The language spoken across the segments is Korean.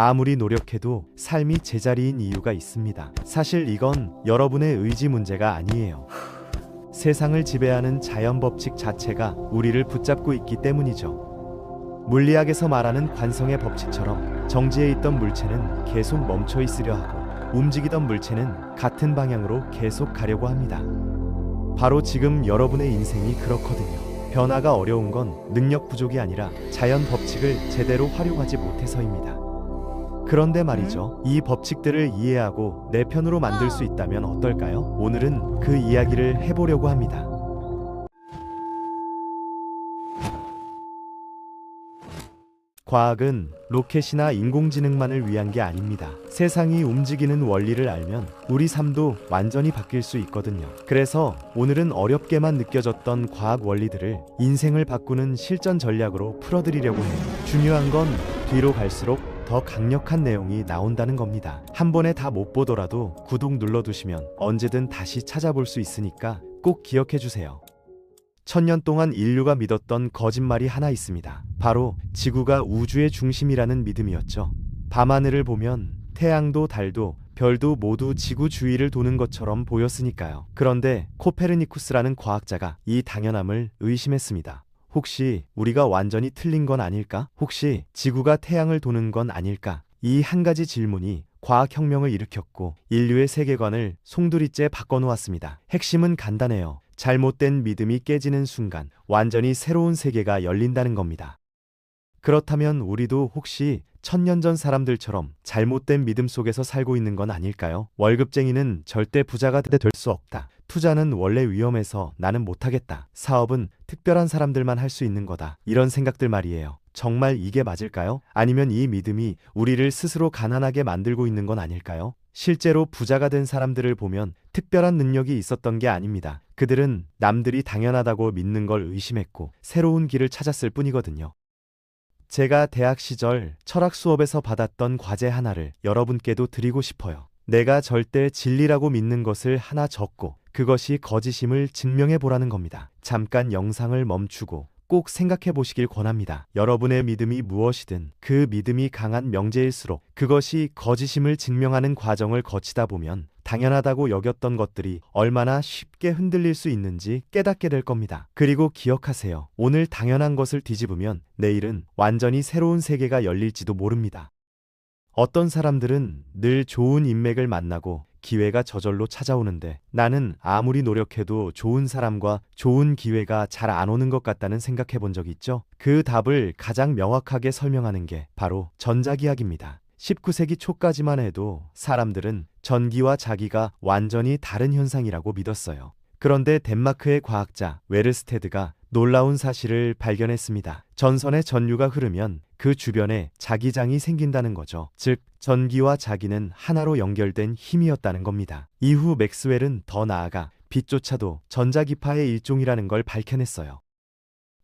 아무리 노력해도 삶이 제자리인 이유가 있습니다. 사실 이건 여러분의 의지 문제가 아니에요. 세상을 지배하는 자연 법칙 자체가 우리를 붙잡고 있기 때문이죠. 물리학에서 말하는 관성의 법칙처럼 정지해 있던 물체는 계속 멈춰 있으려 하고 움직이던 물체는 같은 방향으로 계속 가려고 합니다. 바로 지금 여러분의 인생이 그렇거든요. 변화가 어려운 건 능력 부족이 아니라 자연 법칙을 제대로 활용하지 못해서입니다. 그런데 말이죠. 이 법칙들을 이해하고 내 편으로 만들 수 있다면 어떨까요? 오늘은 그 이야기를 해보려고 합니다. 과학은 로켓이나 인공지능만을 위한 게 아닙니다. 세상이 움직이는 원리를 알면 우리 삶도 완전히 바뀔 수 있거든요. 그래서 오늘은 어렵게만 느껴졌던 과학 원리들을 인생을 바꾸는 실전 전략으로 풀어드리려고 해요. 중요한 건 뒤로 갈수록 더 강력한 내용이 나온다는 겁니다. 한 번에 다 못 보더라도 구독 눌러두시면 언제든 다시 찾아볼 수 있으니까 꼭 기억해 주세요. 1000년 동안 인류가 믿었던 거짓말이 하나 있습니다. 바로 지구가 우주의 중심이라는 믿음이었죠. 밤하늘을 보면 태양도 달도 별도 모두 지구 주위를 도는 것처럼 보였으니까요. 그런데 코페르니쿠스라는 과학자가 이 당연함을 의심했습니다. 혹시 우리가 완전히 틀린 건 아닐까? 혹시 지구가 태양을 도는 건 아닐까? 이 한 가지 질문이 과학혁명을 일으켰고 인류의 세계관을 송두리째 바꿔놓았습니다. 핵심은 간단해요. 잘못된 믿음이 깨지는 순간 완전히 새로운 세계가 열린다는 겁니다. 그렇다면 우리도 혹시 1000년 전 사람들처럼 잘못된 믿음 속에서 살고 있는 건 아닐까요? 월급쟁이는 절대 부자가 될 수 없다. 투자는 원래 위험해서 나는 못하겠다. 사업은 특별한 사람들만 할 수 있는 거다. 이런 생각들 말이에요. 정말 이게 맞을까요? 아니면 이 믿음이 우리를 스스로 가난하게 만들고 있는 건 아닐까요? 실제로 부자가 된 사람들을 보면 특별한 능력이 있었던 게 아닙니다. 그들은 남들이 당연하다고 믿는 걸 의심했고 새로운 길을 찾았을 뿐이거든요. 제가 대학 시절 철학 수업에서 받았던 과제 하나를 여러분께도 드리고 싶어요. 내가 절대 진리라고 믿는 것을 하나 적고 그것이 거짓임을 증명해 보라는 겁니다. 잠깐 영상을 멈추고 꼭 생각해 보시길 권합니다. 여러분의 믿음이 무엇이든 그 믿음이 강한 명제일수록 그것이 거짓임을 증명하는 과정을 거치다 보면 당연하다고 여겼던 것들이 얼마나 쉽게 흔들릴 수 있는지 깨닫게 될 겁니다. 그리고 기억하세요. 오늘 당연한 것을 뒤집으면 내일은 완전히 새로운 세계가 열릴지도 모릅니다. 어떤 사람들은 늘 좋은 인맥을 만나고 기회가 저절로 찾아오는데 나는 아무리 노력해도 좋은 사람과 좋은 기회가 잘 안 오는 것 같다는 생각해 본 적 있죠? 그 답을 가장 명확하게 설명하는 게 바로 전자기학입니다. 19세기 초까지만 해도 사람들은 전기와 자기가 완전히 다른 현상이라고 믿었어요. 그런데 덴마크의 과학자 웨르스테드가 놀라운 사실을 발견했습니다. 전선에 전류가 흐르면 그 주변에 자기장이 생긴다는 거죠. 즉, 전기와 자기는 하나로 연결된 힘이었다는 겁니다. 이후 맥스웰은 더 나아가 빛조차도 전자기파의 일종이라는 걸 밝혀냈어요.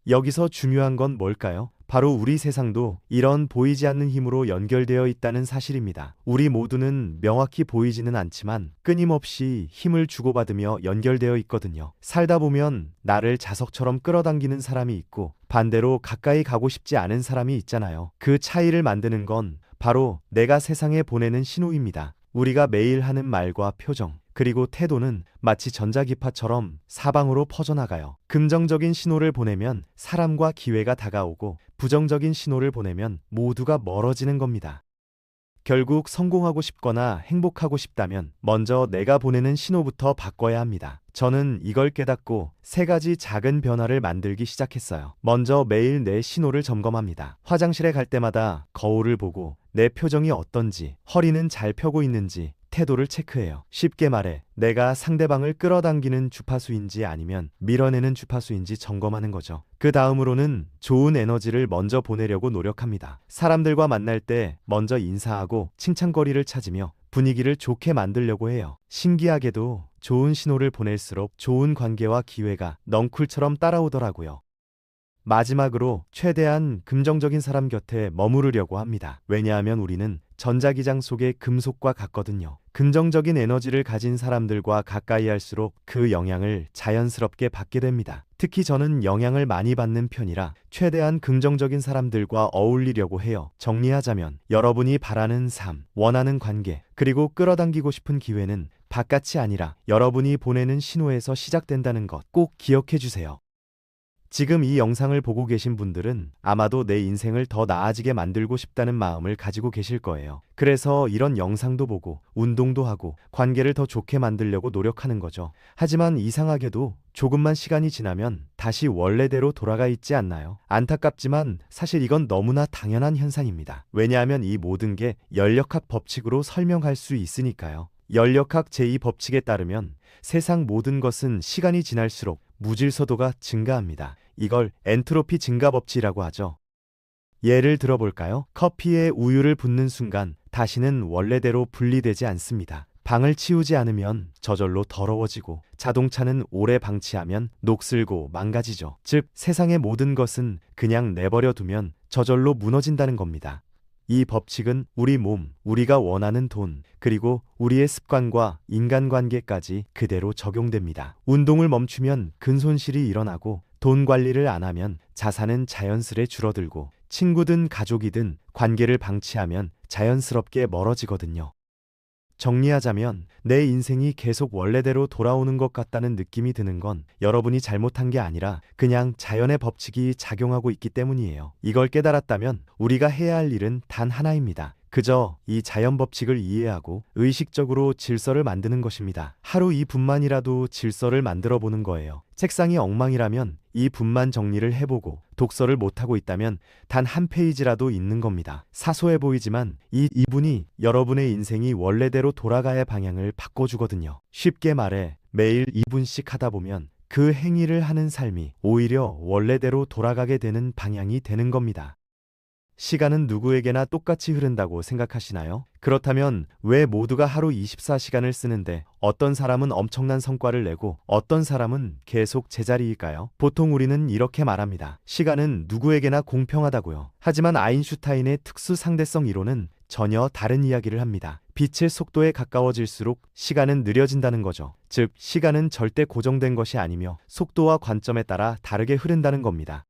여기서 중요한 건 뭘까요? 바로 우리 세상도 이런 보이지 않는 힘으로 연결되어 있다는 사실입니다. 우리 모두는 명확히 보이지는 않지만 끊임없이 힘을 주고받으며 연결되어 있거든요. 살다 보면 나를 자석처럼 끌어당기는 사람이 있고 반대로 가까이 가고 싶지 않은 사람이 있잖아요. 그 차이를 만드는 건 바로 내가 세상에 보내는 신호입니다. 우리가 매일 하는 말과 표정, 그리고 태도는 마치 전자기파처럼 사방으로 퍼져나가요. 긍정적인 신호를 보내면 사람과 기회가 다가오고 부정적인 신호를 보내면 모두가 멀어지는 겁니다. 결국 성공하고 싶거나 행복하고 싶다면 먼저 내가 보내는 신호부터 바꿔야 합니다. 저는 이걸 깨닫고 3가지 작은 변화를 만들기 시작했어요. 먼저 매일 내 신호를 점검합니다. 화장실에 갈 때마다 거울을 보고 내 표정이 어떤지, 허리는 잘 펴고 있는지, 태도를 체크해요. 쉽게 말해 내가 상대방을 끌어당기는 주파수인지 아니면 밀어내는 주파수인지 점검하는 거죠. 그 다음으로는 좋은 에너지를 먼저 보내려고 노력합니다. 사람들과 만날 때 먼저 인사하고 칭찬거리를 찾으며 분위기를 좋게 만들려고 해요. 신기하게도 좋은 신호를 보낼수록 좋은 관계와 기회가 넝쿨처럼 따라오더라고요. 마지막으로 최대한 긍정적인 사람 곁에 머무르려고 합니다. 왜냐하면 우리는 전자기장 속의 금속과 같거든요. 긍정적인 에너지를 가진 사람들과 가까이 할수록 그 영향을 자연스럽게 받게 됩니다. 특히 저는 영향을 많이 받는 편이라 최대한 긍정적인 사람들과 어울리려고 해요. 정리하자면 여러분이 바라는 삶, 원하는 관계, 그리고 끌어당기고 싶은 기회는 바깥이 아니라 여러분이 보내는 신호에서 시작된다는 것 꼭 기억해 주세요. 지금 이 영상을 보고 계신 분들은 아마도 내 인생을 더 나아지게 만들고 싶다는 마음을 가지고 계실 거예요. 그래서 이런 영상도 보고 운동도 하고 관계를 더 좋게 만들려고 노력하는 거죠. 하지만 이상하게도 조금만 시간이 지나면 다시 원래대로 돌아가 있지 않나요? 안타깝지만 사실 이건 너무나 당연한 현상입니다. 왜냐하면 이 모든 게 연력학 법칙으로 설명할 수 있으니까요. 연력학 제2법칙에 따르면 세상 모든 것은 시간이 지날수록 무질서도가 증가합니다. 이걸 엔트로피 증가 법칙이라고 하죠. 예를 들어볼까요? 커피에 우유를 붓는 순간 다시는 원래대로 분리되지 않습니다. 방을 치우지 않으면 저절로 더러워지고 자동차는 오래 방치하면 녹슬고 망가지죠. 즉, 세상의 모든 것은 그냥 내버려 두면 저절로 무너진다는 겁니다. 이 법칙은 우리 몸, 우리가 원하는 돈, 그리고 우리의 습관과 인간관계까지 그대로 적용됩니다. 운동을 멈추면 근손실이 일어나고 돈 관리를 안 하면 자산은 자연스레 줄어들고 친구든 가족이든 관계를 방치하면 자연스럽게 멀어지거든요. 정리하자면 내 인생이 계속 원래대로 돌아오는 것 같다는 느낌이 드는 건 여러분이 잘못한 게 아니라 그냥 자연의 법칙이 작용하고 있기 때문이에요. 이걸 깨달았다면 우리가 해야 할 일은 단 하나입니다. 그저 이 자연 법칙을 이해하고 의식적으로 질서를 만드는 것입니다. 하루 2분만이라도 질서를 만들어 보는 거예요. 책상이 엉망이라면 2분만 정리를 해보고 독서를 못하고 있다면 단 한 페이지라도 읽는 겁니다. 사소해 보이지만 이 2분이 여러분의 인생이 원래대로 돌아가야 방향을 바꿔주거든요. 쉽게 말해 매일 2분씩 하다 보면 그 행위를 하는 삶이 오히려 원래대로 돌아가게 되는 방향이 되는 겁니다. 시간은 누구에게나 똑같이 흐른다고 생각하시나요? 그렇다면 왜 모두가 하루 24시간을 쓰는데 어떤 사람은 엄청난 성과를 내고 어떤 사람은 계속 제자리일까요? 보통 우리는 이렇게 말합니다. 시간은 누구에게나 공평하다고요. 하지만 아인슈타인의 특수 상대성 이론은 전혀 다른 이야기를 합니다. 빛의 속도에 가까워질수록 시간은 느려진다는 거죠. 즉, 시간은 절대 고정된 것이 아니며 속도와 관점에 따라 다르게 흐른다는 겁니다.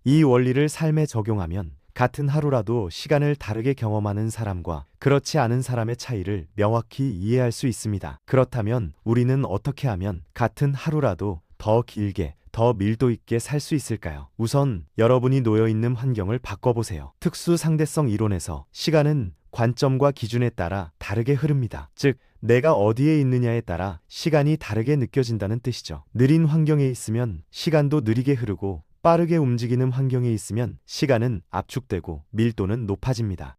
이 원리를 삶에 적용하면 같은 하루라도 시간을 다르게 경험하는 사람과 그렇지 않은 사람의 차이를 명확히 이해할 수 있습니다. 그렇다면 우리는 어떻게 하면 같은 하루라도 더 길게, 더 밀도 있게 살 수 있을까요? 우선 여러분이 놓여 있는 환경을 바꿔보세요. 특수 상대성 이론에서 시간은 관점과 기준에 따라 다르게 흐릅니다. 즉, 내가 어디에 있느냐에 따라 시간이 다르게 느껴진다는 뜻이죠. 느린 환경에 있으면 시간도 느리게 흐르고 빠르게 움직이는 환경에 있으면 시간은 압축되고 밀도는 높아집니다.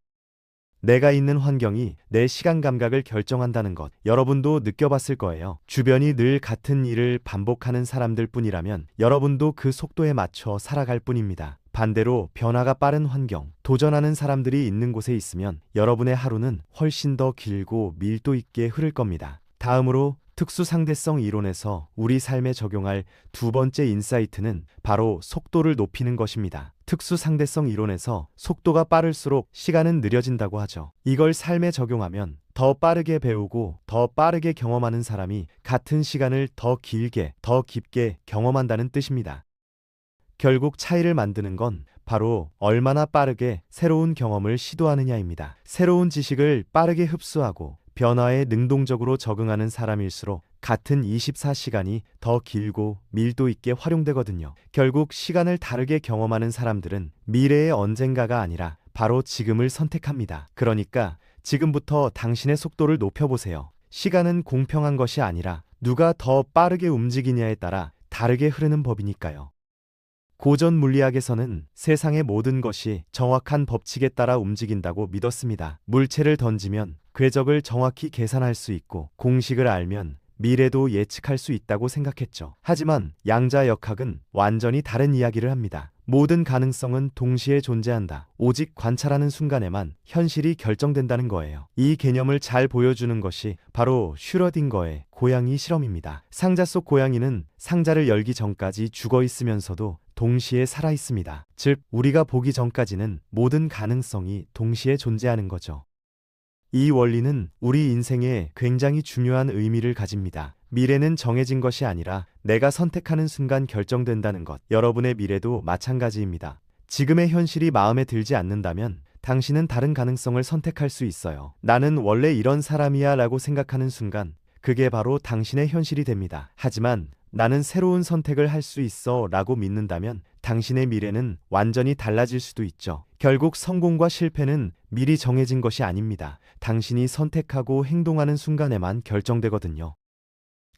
내가 있는 환경이 내 시간 감각을 결정한다는 것, 여러분도 느껴봤을 거예요. 주변이 늘 같은 일을 반복하는 사람들 뿐이라면 여러분도 그 속도에 맞춰 살아갈 뿐입니다. 반대로 변화가 빠른 환경, 도전하는 사람들이 있는 곳에 있으면 여러분의 하루는 훨씬 더 길고 밀도 있게 흐를 겁니다. 다음으로 특수 상대성 이론에서 우리 삶에 적용할 두 번째 인사이트는 바로 속도를 높이는 것입니다. 특수 상대성 이론에서 속도가 빠를수록 시간은 느려진다고 하죠. 이걸 삶에 적용하면 더 빠르게 배우고 더 빠르게 경험하는 사람이 같은 시간을 더 길게, 더 깊게 경험한다는 뜻입니다. 결국 차이를 만드는 건 바로 얼마나 빠르게 새로운 경험을 시도하느냐입니다. 새로운 지식을 빠르게 흡수하고 변화에 능동적으로 적응하는 사람일수록 같은 24시간이 더 길고 밀도 있게 활용되거든요. 결국 시간을 다르게 경험하는 사람들은 미래의 언젠가가 아니라 바로 지금을 선택합니다. 그러니까 지금부터 당신의 속도를 높여보세요. 시간은 공평한 것이 아니라 누가 더 빠르게 움직이냐에 따라 다르게 흐르는 법이니까요. 고전 물리학에서는 세상의 모든 것이 정확한 법칙에 따라 움직인다고 믿었습니다. 물체를 던지면 궤적을 정확히 계산할 수 있고 공식을 알면 미래도 예측할 수 있다고 생각했죠. 하지만 양자역학은 완전히 다른 이야기를 합니다. 모든 가능성은 동시에 존재한다. 오직 관찰하는 순간에만 현실이 결정된다는 거예요. 이 개념을 잘 보여주는 것이 바로 슈러딩거의 고양이 실험입니다. 상자 속 고양이는 상자를 열기 전까지 죽어 있으면서도 동시에 살아 있습니다. 즉, 우리가 보기 전까지는 모든 가능성이 동시에 존재하는 거죠. 이 원리는 우리 인생에 굉장히 중요한 의미를 가집니다. 미래는 정해진 것이 아니라 내가 선택하는 순간 결정된다는 것. 여러분의 미래도 마찬가지입니다. 지금의 현실이 마음에 들지 않는다면 당신은 다른 가능성을 선택할 수 있어요. 나는 원래 이런 사람이야 라고 생각하는 순간 그게 바로 당신의 현실이 됩니다. 하지만 나는 새로운 선택을 할 수 있어 라고 믿는다면 당신의 미래는 완전히 달라질 수도 있죠. 결국 성공과 실패는 미리 정해진 것이 아닙니다. 당신이 선택하고 행동하는 순간에만 결정되거든요.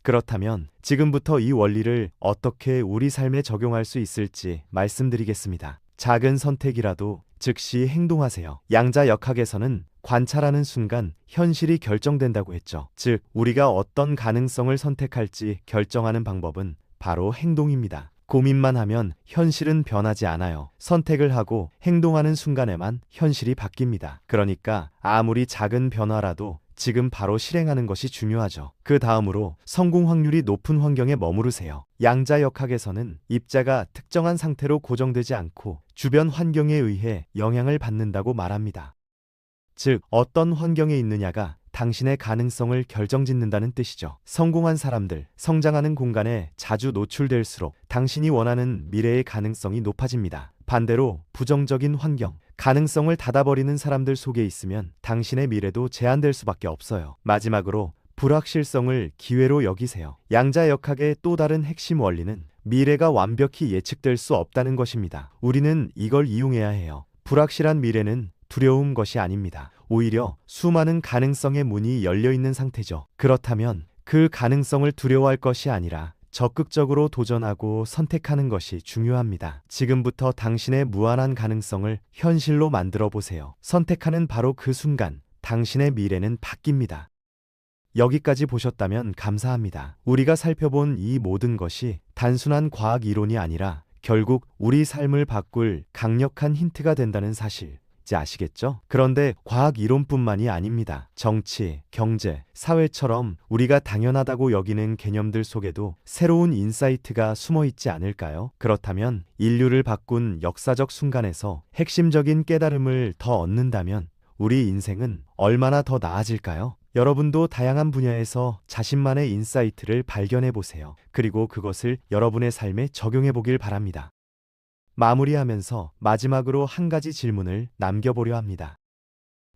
그렇다면 지금부터 이 원리를 어떻게 우리 삶에 적용할 수 있을지 말씀드리겠습니다. 작은 선택이라도 즉시 행동하세요. 양자역학에서는 관찰하는 순간 현실이 결정된다고 했죠. 즉, 우리가 어떤 가능성을 선택할지 결정하는 방법은 바로 행동입니다. 고민만 하면 현실은 변하지 않아요. 선택을 하고 행동하는 순간에만 현실이 바뀝니다. 그러니까 아무리 작은 변화라도 지금 바로 실행하는 것이 중요하죠. 그 다음으로 성공 확률이 높은 환경에 머무르세요. 양자역학에서는 입자가 특정한 상태로 고정되지 않고 주변 환경에 의해 영향을 받는다고 말합니다. 즉, 어떤 환경에 있느냐가 당신의 가능성을 결정짓는다는 뜻이죠. 성공한 사람들, 성장하는 공간에 자주 노출될수록 당신이 원하는 미래의 가능성이 높아집니다. 반대로 부정적인 환경, 가능성을 닫아버리는 사람들 속에 있으면 당신의 미래도 제한될 수밖에 없어요. 마지막으로 불확실성을 기회로 여기세요. 양자역학의 또 다른 핵심 원리는 미래가 완벽히 예측될 수 없다는 것입니다. 우리는 이걸 이용해야 해요. 불확실한 미래는 두려운 것이 아닙니다. 오히려 수많은 가능성의 문이 열려 있는 상태죠. 그렇다면 그 가능성을 두려워할 것이 아니라 적극적으로 도전하고 선택하는 것이 중요합니다. 지금부터 당신의 무한한 가능성을 현실로 만들어 보세요. 선택하는 바로 그 순간 당신의 미래는 바뀝니다. 여기까지 보셨다면 감사합니다. 우리가 살펴본 이 모든 것이 단순한 과학 이론이 아니라 결국 우리 삶을 바꿀 강력한 힌트가 된다는 사실 아시겠죠? 그런데 과학 이론뿐만이 아닙니다. 정치, 경제, 사회처럼 우리가 당연하다고 여기는 개념들 속에도 새로운 인사이트가 숨어 있지 않을까요? 그렇다면 인류를 바꾼 역사적 순간에서 핵심적인 깨달음을 더 얻는다면 우리 인생은 얼마나 더 나아질까요? 여러분도 다양한 분야에서 자신만의 인사이트를 발견해 보세요. 그리고 그것을 여러분의 삶에 적용해 보길 바랍니다. 마무리하면서 마지막으로 한 가지 질문을 남겨보려 합니다.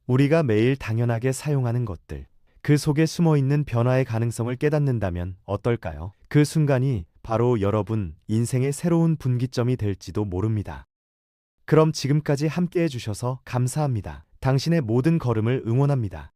우리가 매일 당연하게 사용하는 것들, 그 속에 숨어 있는 변화의 가능성을 깨닫는다면 어떨까요? 그 순간이 바로 여러분 인생의 새로운 분기점이 될지도 모릅니다. 그럼 지금까지 함께 해주셔서 감사합니다. 당신의 모든 걸음을 응원합니다.